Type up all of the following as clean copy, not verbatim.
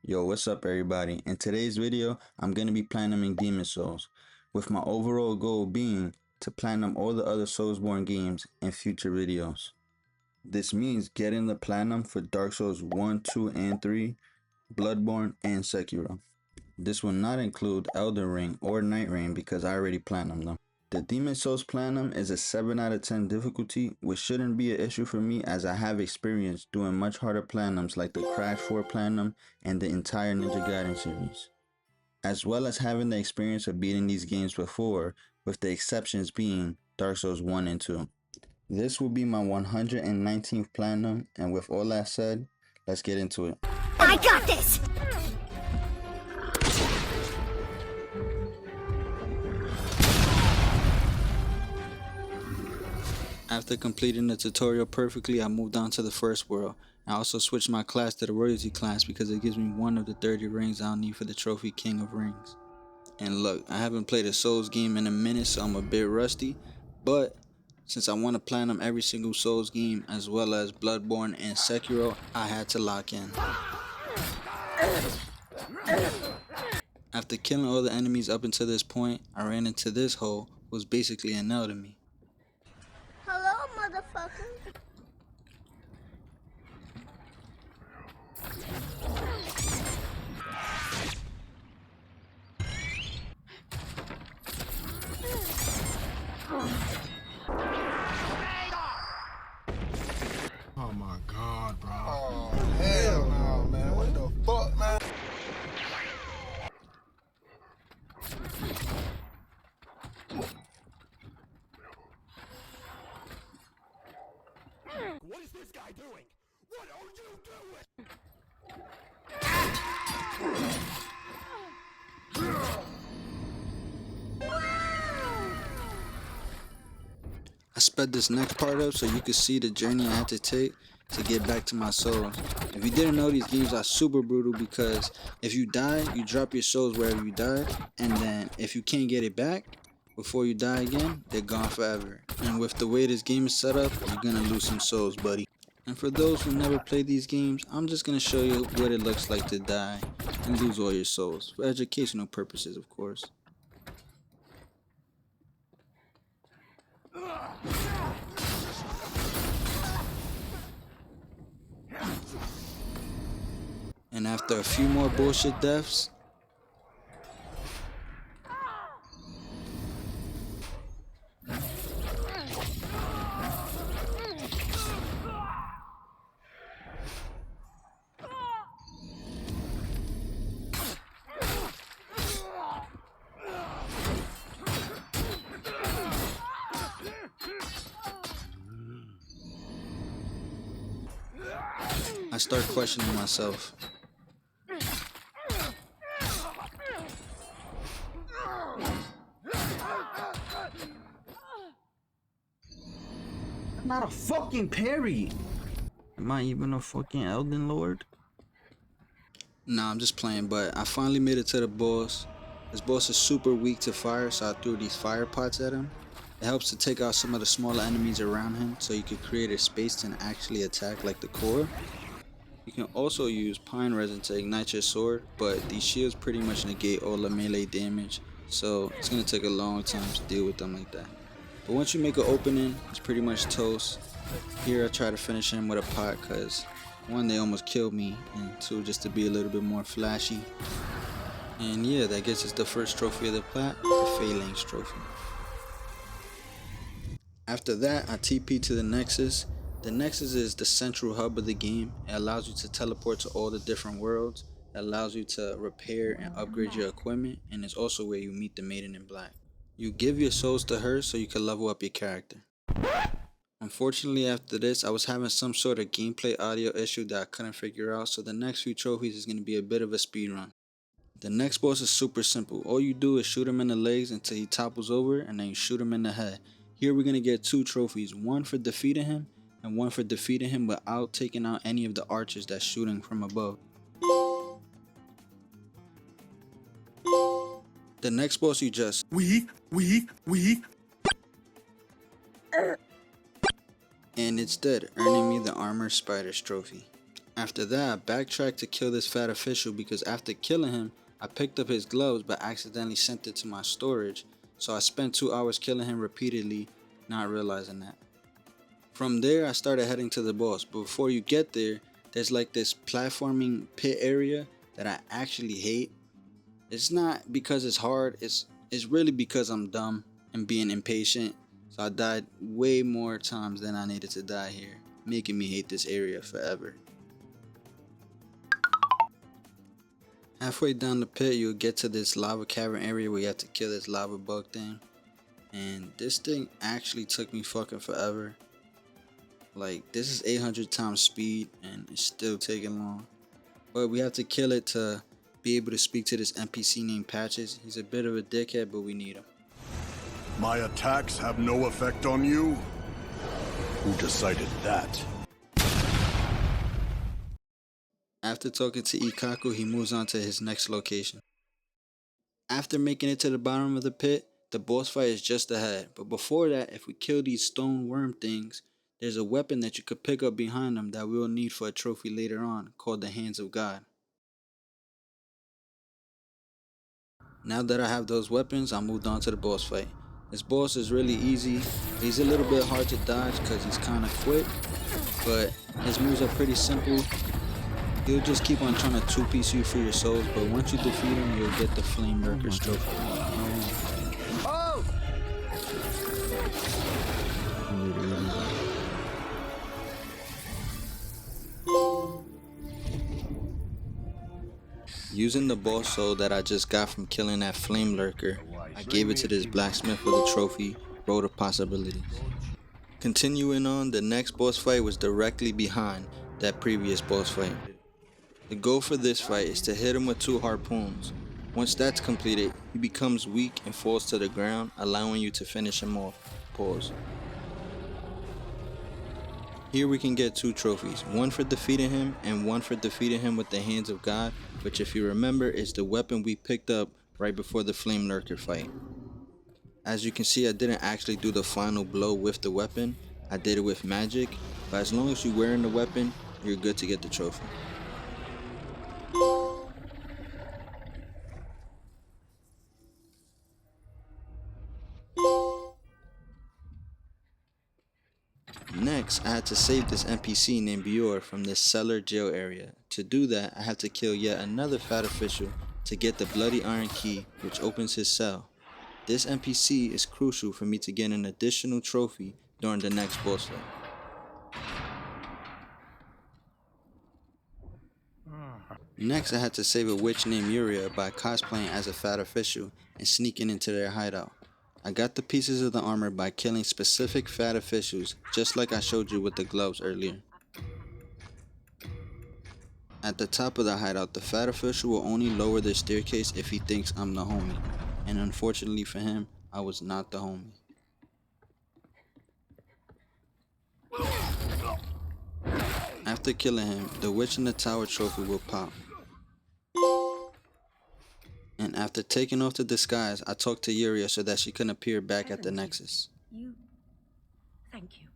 Yo, what's up everybody? In today's video, I'm going to be platinuming Demon Souls, with my overall goal being to platinum all the other Soulsborne games in future videos. This means getting the platinum for Dark Souls 1, 2, and 3, Bloodborne, and Sekiro. This will not include Elden Ring or Night Rain because I already platinumed them. The Demon Souls Platinum is a 7 out of 10 difficulty, which shouldn't be an issue for me as I have experience doing much harder Platinums like the Crash 4 Platinum and the entire Ninja Gaiden series, as well as having the experience of beating these games before, with the exceptions being Dark Souls 1 and 2. This will be my 119th Platinum, and with all that said, let's get into it. I got this! After completing the tutorial perfectly, I moved on to the first world. I also switched my class to the royalty class because it gives me one of the 30 rings I'll need for the trophy King of Rings. And look, I haven't played a Souls game in a minute, so I'm a bit rusty, but since I want to platinum every single Souls game as well as Bloodborne and Sekiro, I had to lock in. After killing all the enemies up until this point, I ran into this hole, who was basically an L to me. Hello, motherfucker. Oh my god, bro. Oh, hell no, man. What the fuck, man? What is this guy doing? What are you doing? I sped this next part up so you could see the journey I had to take to get back to my souls. If you didn't know, these games are super brutal because if you die, you drop your souls wherever you died, and then if you can't get it back before you die again, they're gone forever. And with the way this game is set up, you're gonna lose some souls, buddy. And for those who never played these games, I'm just gonna show you what it looks like to die and lose all your souls, for educational purposes, of course. And after a few more bullshit deaths, I start questioning myself. I'm not a fucking parry! Am I even a fucking Elden Lord? Nah, I'm just playing, but I finally made it to the boss. This boss is super weak to fire, so I threw these fire pots at him. It helps to take out some of the smaller enemies around him, so you can create a space to actually attack like the core. You can also use pine resin to ignite your sword, but these shields pretty much negate all the melee damage, so it's gonna take a long time to deal with them like that. But once you make an opening, it's pretty much toast. Here I try to finish him with a pot cause one, they almost killed me, and two, just to be a little bit more flashy. And yeah, that gets us the first trophy of the plat, the Phalanx trophy. After that, I TP to the Nexus. The Nexus is the central hub of the game. It allows you to teleport to all the different worlds. It allows you to repair and upgrade your equipment, and it's also where you meet the Maiden in Black. You give your souls to her so you can level up your character. Unfortunately, after this, I was having some sort of gameplay audio issue that I couldn't figure out, so the next few trophies is going to be a bit of a speed run. The next boss is super simple. All you do is shoot him in the legs until he topples over, and then you shoot him in the head. Here we're going to get two trophies, one for defeating him, and one for defeating him without taking out any of the archers that's shooting from above. The next boss you just and it's dead, earning me the Armor Spiders trophy. After that, I backtracked to kill this fat official because after killing him, I picked up his gloves but accidentally sent it to my storage, so I spent 2 hours killing him repeatedly, not realizing that. From there, I started heading to the boss, but before you get there, there's like this platforming pit area that I actually hate. It's not because it's hard, it's really because I'm dumb and being impatient, so I died way more times than I needed to die here, making me hate this area forever. Halfway down the pit, you'll get to this lava cavern area where you have to kill this lava bug thing. And this thing actually took me fucking forever. Like, this is 800 times speed and it's still taking long. But we have to kill it to be able to speak to this NPC named Patches. He's a bit of a dickhead, but we need him. My attacks have no effect on you? Who decided that? After talking to Ikaku, he moves on to his next location. After making it to the bottom of the pit, the boss fight is just ahead. But before that, if we kill these stone worm things, there's a weapon that you could pick up behind them that we'll need for a trophy later on, called the Hands of God. Now that I have those weapons, I moved on to the boss fight. This boss is really easy. He's a little bit hard to dodge because he's kind of quick, but his moves are pretty simple. He'll just keep on trying to two-piece you for your souls, but once you defeat him, you'll get the Flame Lurker's trophy. Oh! Using the boss soul that I just got from killing that Flame Lurker, I gave it to this blacksmith for the trophy, Road of Possibilities. Continuing on, the next boss fight was directly behind that previous boss fight. The goal for this fight is to hit him with 2 harpoons. Once that's completed, he becomes weak and falls to the ground, allowing you to finish him off. Pause. Here we can get 2 trophies, one for defeating him and one for defeating him with the Hands of God, which if you remember is the weapon we picked up right before the Flame Lurker fight. As you can see, I didn't actually do the final blow with the weapon, I did it with magic, but as long as you're wearing the weapon, you're good to get the trophy. Next, I had to save this NPC named Bior from this cellar jail area. To do that, I had to kill yet another fat official to get the bloody iron key, which opens his cell. This NPC is crucial for me to get an additional trophy during the next boss fight. Next, I had to save a witch named Yuria by cosplaying as a fat official and sneaking into their hideout. I got the pieces of the armor by killing specific fat officials, just like I showed you with the gloves earlier. At the top of the hideout, the fat official will only lower the staircase if he thinks I'm the homie, and unfortunately for him, I was not the homie. After killing him, the Witch in the Tower trophy will pop. And after taking off the disguise, I talked to Yuria so that she can appear back at the Nexus. Thank you.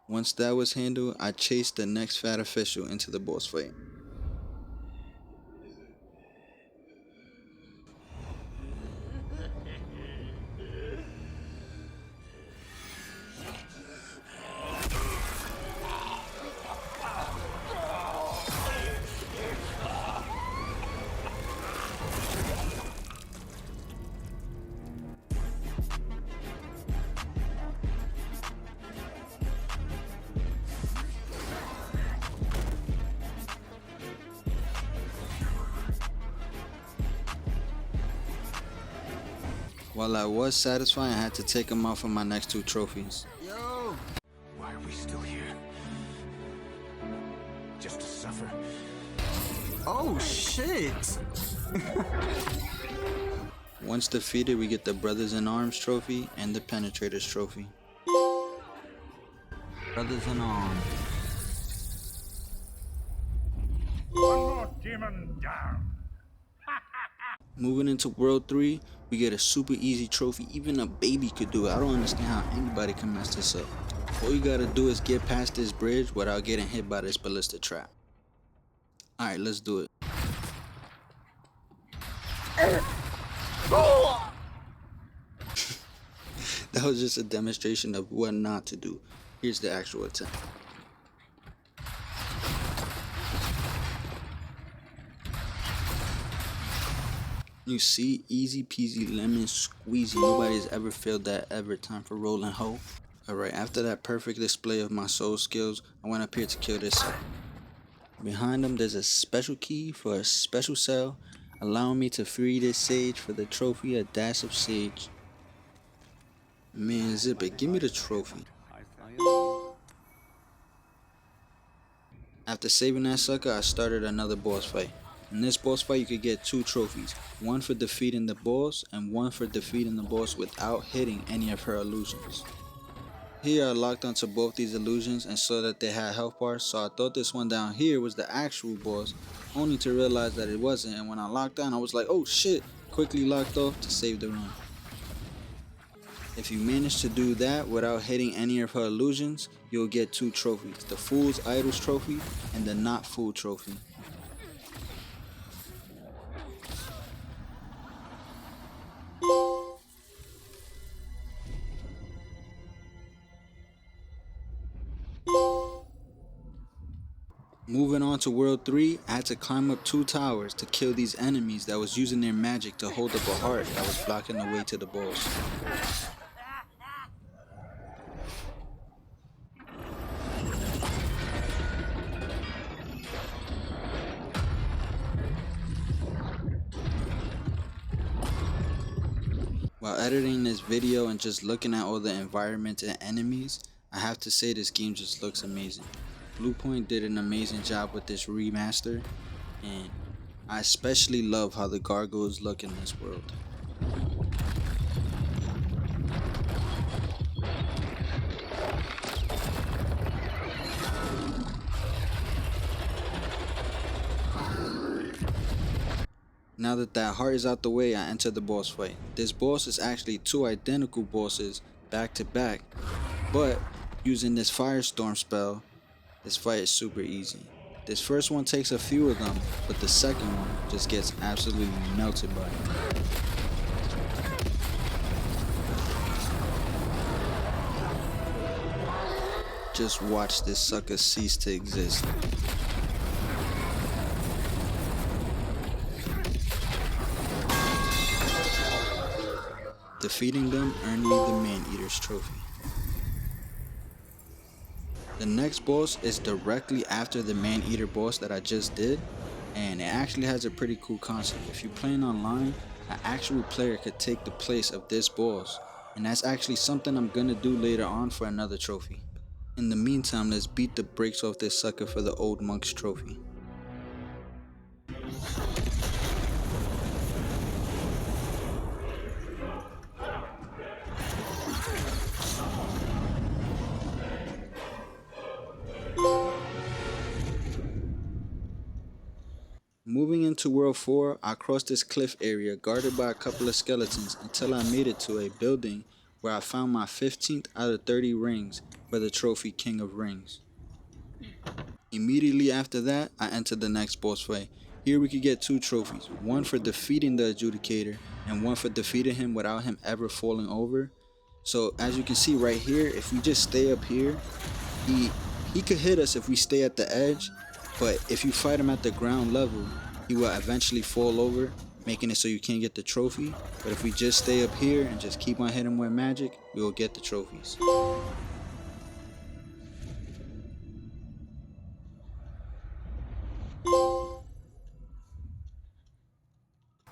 Once that was handled, I chased the next fat official into the boss fight. While I was satisfied, I had to take him out for my next 2 trophies. Yo! Why are we still here? Just to suffer? Oh, shit! Once defeated, we get the Brothers in Arms trophy and the Penetrators trophy. Brothers in Arms. One more demon down. Moving into World 3, we get a super easy trophy. Even a baby could do it. I don't understand how anybody can mess this up. All you gotta do is get past this bridge without getting hit by this ballista trap. Alright, let's do it. That was just a demonstration of what not to do. Here's the actual attempt. You see, easy peasy lemon squeezy. Nobody's ever failed that ever. Time for rolling hoe. Alright, after that perfect display of my soul skills, I went up here to kill this sucker. Behind him there's a special key for a special cell, allowing me to free this sage for the trophy, a dash of sage. Man, zip it, give me the trophy. After saving that sucker, I started another boss fight. In this boss fight you could get 2 trophies, one for defeating the boss and one for defeating the boss without hitting any of her illusions. Here I locked onto both these illusions and saw that they had health bars, so I thought this one down here was the actual boss, only to realize that it wasn't, and when I locked on I was like, oh shit, quickly locked off to save the run. If you manage to do that without hitting any of her illusions, you'll get 2 trophies, the Fool's Idols trophy and the Not Fool trophy. Moving on to World 3, I had to climb up 2 towers to kill these enemies that was using their magic to hold up a heart that was blocking the way to the boss. While editing this video and just looking at all the environment and enemies, I have to say this game just looks amazing. Bluepoint did an amazing job with this remaster, and I especially love how the gargoyles look in this world. Now that that heart is out the way, I enter the boss fight. This boss is actually 2 identical bosses back to back, but using this firestorm spell, this fight is super easy. This first one takes a few of them, but the second one just gets absolutely melted by it. Just watch this sucker cease to exist. Defeating them earned me the Man-Eater's trophy. The next boss is directly after the Man-Eater boss that I just did, and it actually has a pretty cool concept. If you're playing online, an actual player could take the place of this boss, and that's actually something I'm gonna do later on for another trophy. In the meantime, let's beat the brakes off this sucker for the Old Monk's trophy. Moving into World 4, I crossed this cliff area guarded by a couple of skeletons until I made it to a building where I found my 15th out of 30 rings for the trophy King of Rings. Immediately after that, I entered the next boss fight. Here we could get 2 trophies, one for defeating the Adjudicator and one for defeating him without him ever falling over. So as you can see right here, if we just stay up here, he could hit us if we stay at the edge, but if you fight him at the ground level, he will eventually fall over, making it so you can't get the trophy. But if we just stay up here and just keep on hitting him with magic, we will get the trophies.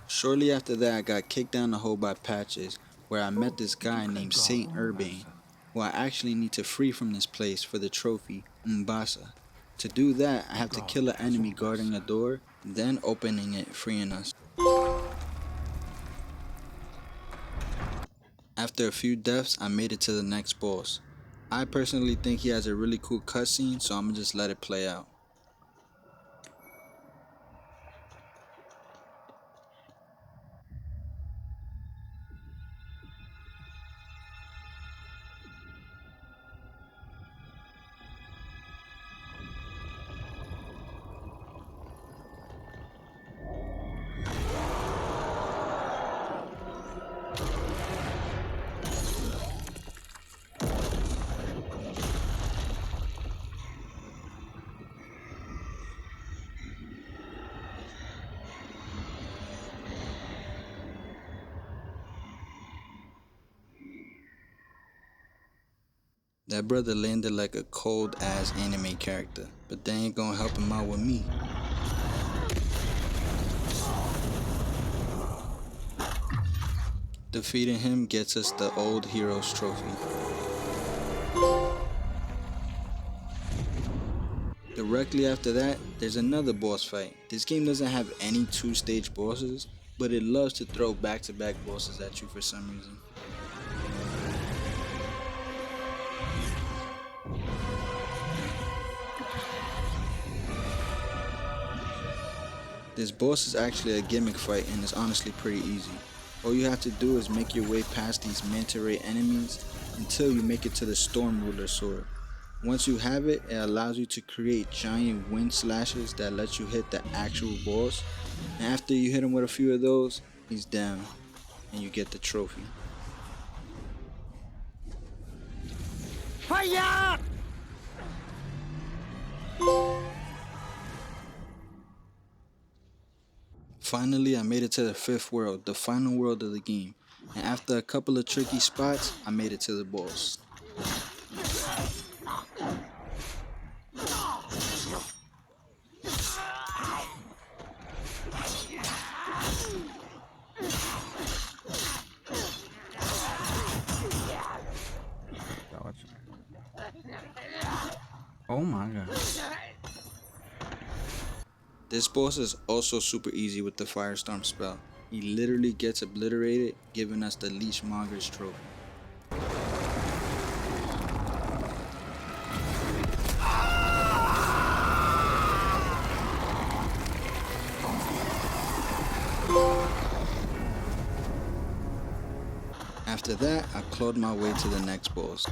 Shortly after that, I got kicked down the hole by Patches, where I met this guy named Saint Urbane, who I actually need to free from this place for the trophy Mbasa. To do that, I have to kill an enemy guarding a door, then opening it, freeing us. After a few deaths, I made it to the next boss. I personally think he has a really cool cutscene, so I'm gonna just let it play out. That brother landed like a cold ass anime character, but they ain't gonna help him out with me. Defeating him gets us the Old Heroes trophy. Directly after that, there's another boss fight. This game doesn't have any 2-stage bosses, but it loves to throw back-to-back bosses at you for some reason. This boss is actually a gimmick fight and is honestly pretty easy. All you have to do is make your way past these manta ray enemies until you make it to the Storm Ruler sword. Once you have it, it allows you to create giant wind slashes that let you hit the actual boss. And after you hit him with a few of those, he's down and you get the trophy. Fire! Finally, I made it to the 5th world, the final world of the game. And after a couple of tricky spots, I made it to the boss. Oh my god. This boss is also super easy with the Firestorm spell. He literally gets obliterated, giving us the Leechmonger's trophy. After that, I clawed my way to the next boss.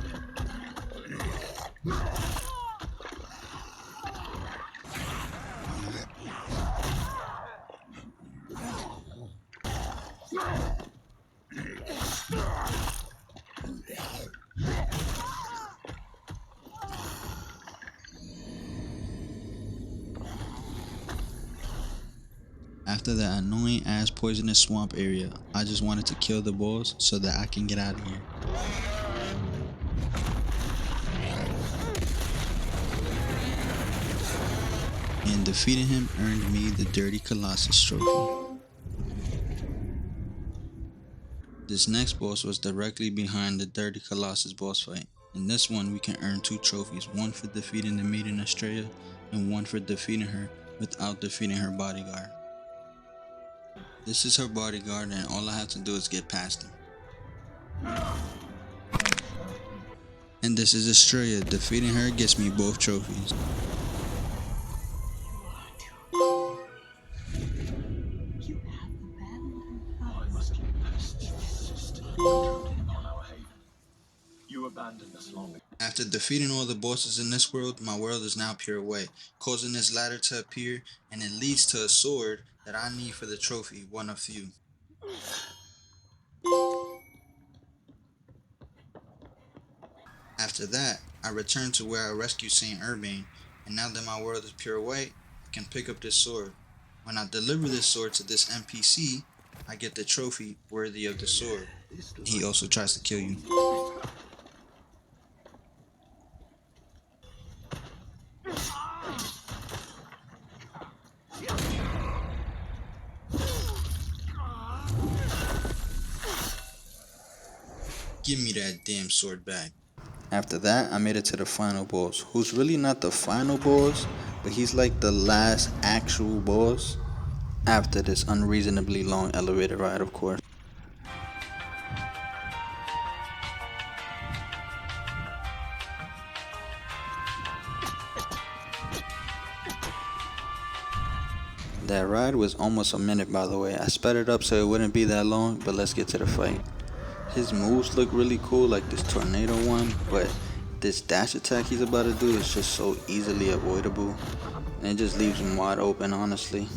After that annoying ass poisonous swamp area, I just wanted to kill the boss so that I can get out of here. And defeating him earned me the Dirty Colossus trophy. This next boss was directly behind the Dirty Colossus boss fight. In this one we can earn 2 trophies, one for defeating the maiden Estrella and one for defeating her without defeating her bodyguard. This is her bodyguard and all I have to do is get past him. And this is Estrella. Defeating her gets me both trophies. After defeating all the bosses in this world, my world is now pure white, causing this ladder to appear, and it leads to a sword that I need for the trophy, one of few. After that, I return to where I rescued Saint Urbane, and now that my world is pure white, I can pick up this sword. When I deliver this sword to this NPC, I get the trophy worthy of the sword. He also tries to kill you. Give me that damn sword back. After that, I made it to the final boss, who's really not the final boss, but he's like the last actual boss after this unreasonably long elevator ride, of course. That ride was almost a minute, by the way. I sped it up so it wouldn't be that long, but let's get to the fight. His moves look really cool, like this tornado one, but this dash attack he's about to do is just so easily avoidable, and it just leaves him wide open, honestly.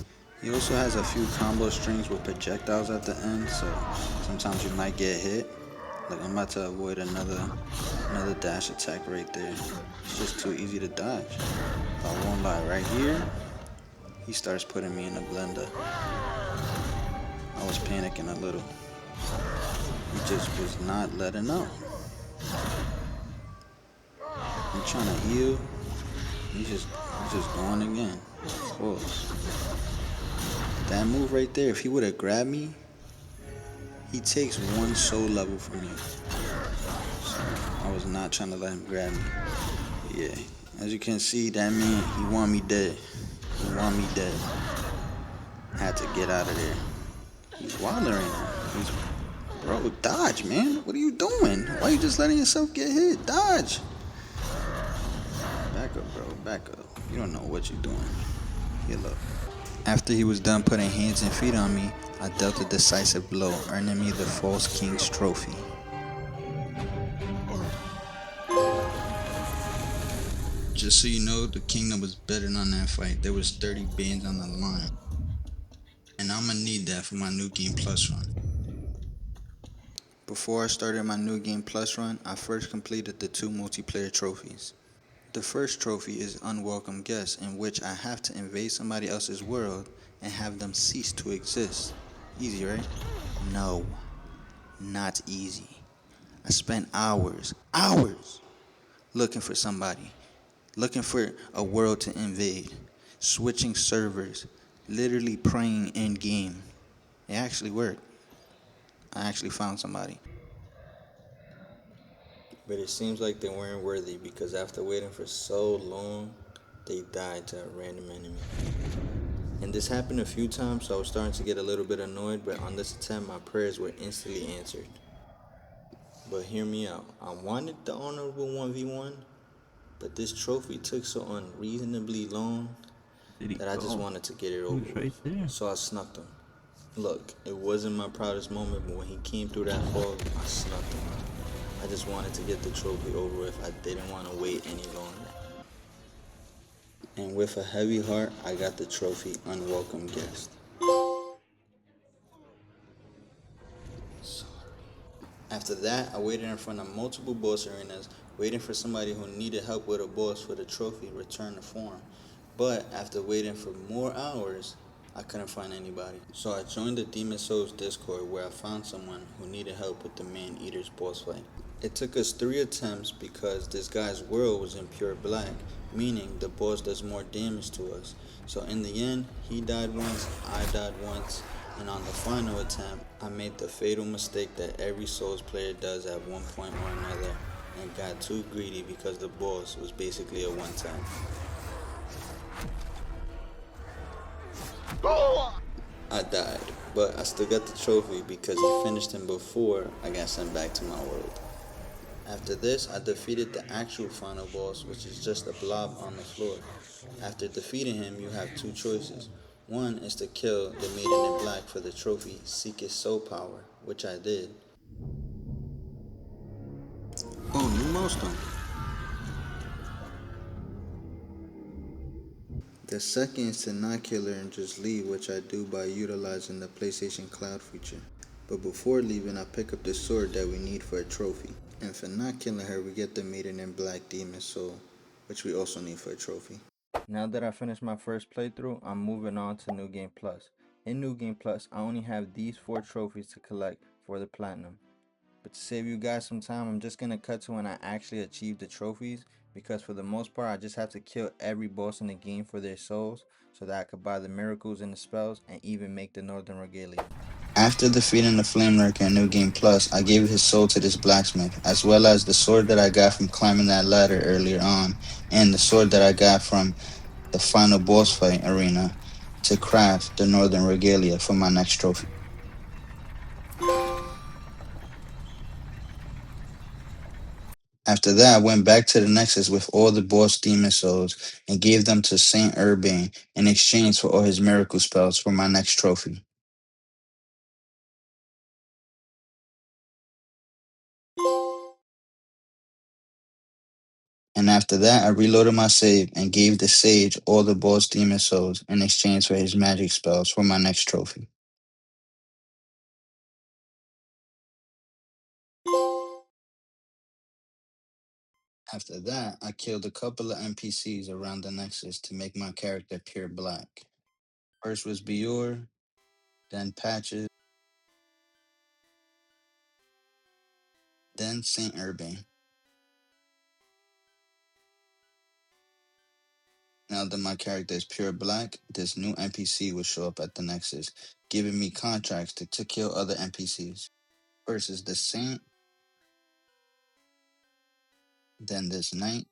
He also has a few combo strings with projectiles at the end, so sometimes you might get hit. Like, I'm about to avoid another dash attack right there. It's just too easy to dodge. I won't lie, right here, he starts putting me in a blender. I was panicking a little. He just was not letting up. I'm trying to heal. He's just going again. Pause. That move right there, if he would have grabbed me, he takes one soul level from you. So I was not trying to let him grab me. But yeah, as you can see, that man, he want me dead. He want me dead. Had to get out of there. He's wilding right now. Bro, dodge, man. What are you doing? Why are you just letting yourself get hit? Dodge. Back up, bro. Back up. You don't know what you're doing. Heal up. After he was done putting hands and feet on me, I dealt a decisive blow, earning me the False King's trophy. Just so you know, the kingdom was betting on that fight. There was 30 bands on the line. And I'ma need that for my new game plus run. Before I started my new game plus run, I first completed the 2 multiplayer trophies. The first trophy is Unwelcome Guest, in which I have to invade somebody else's world and have them cease to exist. Easy, right? No, not easy. I spent hours looking for somebody, looking for a world to invade, switching servers, literally praying in game. It actually worked. I actually found somebody. But it seems like they weren't worthy because after waiting for so long, they died to a random enemy. And this happened a few times, so I was starting to get a little bit annoyed, but on this attempt, my prayers were instantly answered. But hear me out. I wanted the honorable 1v1, but this trophy took so unreasonably long that I just wanted to get it over with. So I snuck him. Look, it wasn't my proudest moment, but when he came through that fog, I snuck him. I just wanted to get the trophy over with. I didn't want to wait any longer. And with a heavy heart, I got the trophy Unwelcome Guest. After that, I waited in front of multiple boss arenas, waiting for somebody who needed help with a boss for the trophy return to form. But after waiting for more hours, I couldn't find anybody. So I joined the Demon Souls Discord where I found someone who needed help with the Man Eater's boss fight. It took us 3 attempts because this guy's world was in pure black, meaning the boss does more damage to us. So in the end, he died once, I died once, and on the final attempt, I made the fatal mistake that every Souls player does at one point or another, and got too greedy because the boss was basically a one-time. I died, but I still got the trophy because he finished him before I got sent back to my world. After this, I defeated the actual final boss, which is just a blob on the floor. After defeating him, you have 2 choices. One is to kill the Maiden in Black for the trophy Seek His Soul Power, which I did. Oh, new milestone. The second is to not kill her and just leave, which I do by utilizing the PlayStation Cloud feature. But before leaving, I pick up the sword that we need for a trophy. And for not killing her, we get the Maiden in Black Demon Soul, which we also need for a trophy. Now that I finished my first playthrough, I'm moving on to New Game Plus. In New Game Plus, I only have these 4 trophies to collect for the Platinum. But to save you guys some time, I'm just going to cut to when I actually achieve the trophies, because for the most part, I just have to kill every boss in the game for their souls so that I could buy the miracles and the spells and even make the Northern Regalia. After defeating the Flame Lurker in New Game Plus, I gave his soul to this blacksmith, as well as the sword that I got from climbing that ladder earlier on, and the sword that I got from the final boss fight arena to craft the Northern Regalia for my next trophy. After that, I went back to the Nexus with all the boss demon souls and gave them to Saint Urbain in exchange for all his miracle spells for my next trophy. And after that, I reloaded my save and gave the Sage all the boss demon souls in exchange for his magic spells for my next trophy. After that, I killed a couple of NPCs around the Nexus to make my character pure black. First was Bior, then Patches, then Saint Urbain. Now that my character is pure black, this new NPC will show up at the Nexus, giving me contracts to kill other NPCs. First is the Saint, then this Knight,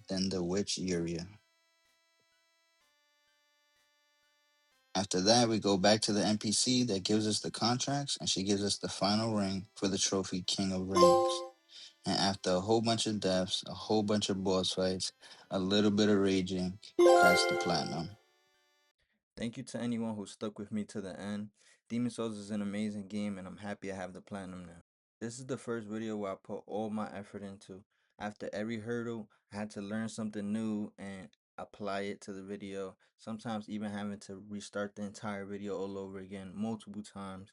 then the Witch Yuria. After that, we go back to the NPC that gives us the contracts, and she gives us the final ring for the trophy King of Rings. And after a whole bunch of deaths, a whole bunch of boss fights, a little bit of raging, that's the platinum. Thank you to anyone who stuck with me to the end. Demon Souls is an amazing game, and I'm happy I have the platinum now. This is the first video where I put all my effort into. After every hurdle, I had to learn something new and apply it to the video, sometimes even having to restart the entire video all over again multiple times.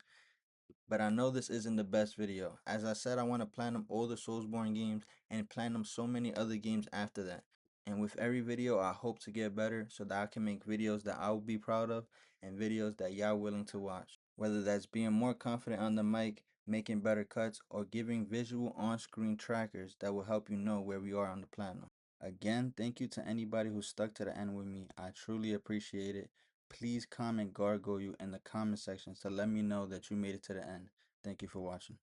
But I know this isn't the best video. As I said, I want to platinum all the Soulsborne games and platinum so many other games after that. And with every video, I hope to get better so that I can make videos that I will be proud of and videos that y'all willing to watch. Whether that's being more confident on the mic, making better cuts, or giving visual on-screen trackers that will help you know where we are on the platinum. Again, thank you to anybody who stuck to the end with me. I truly appreciate it. Please comment Gargoyle you in the comment section to let me know that you made it to the end. Thank you for watching.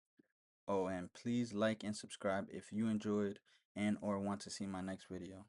Oh, and please like and subscribe if you enjoyed and or want to see my next video.